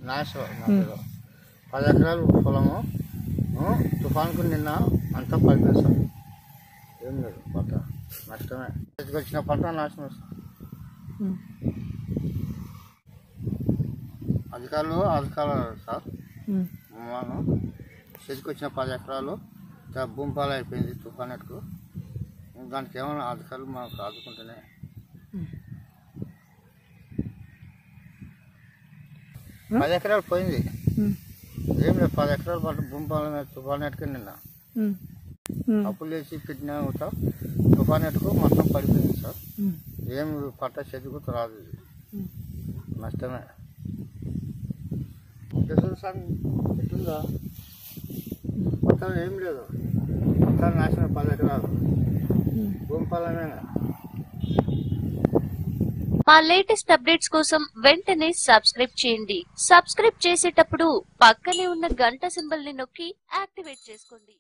నాశనం 10 ఎకరాలు పొలము తుఫాన్కు నిన్న అంతా పడిపోయింది సార్. ఏం లేదు, పంట నష్టమే. చేతికి వచ్చిన పంట నాశనం సార్. అధికారులు సార్, మనం చేతికి వచ్చిన 10 ఎకరాలు భూమి పాలు అయిపోయింది తుఫాన్కు. దానికి ఏమైనా అధికారులు మనకు ఆదుకుంటేనే. 10 ఎకరాలు పోయింది, ఏం లేదు. 10 ఎకరాలు పంట భూమి పాలు తుఫాన్కి నిన్న అప్పులు వేసి పెట్టినా సార్. తుఫాన్కు మొత్తం పడిపోయింది సార్. ఏం పంట చేతికి రాదు, నష్టమే. సార్ ఎట్లుందా మొత్తం ఏం లేదు, మొత్తం నాశనం. 10 ఎకరాలు భూమి పాలనే. మా లేటెస్ట్ అప్డేట్స్ కోసం వెంటనే సబ్స్క్రైబ్ చేయండి. సబ్స్క్రైబ్ చేసేటప్పుడు పక్కనే ఉన్న గంట సింబల్ ని నొక్కి యాక్టివేట్ చేసుకోండి.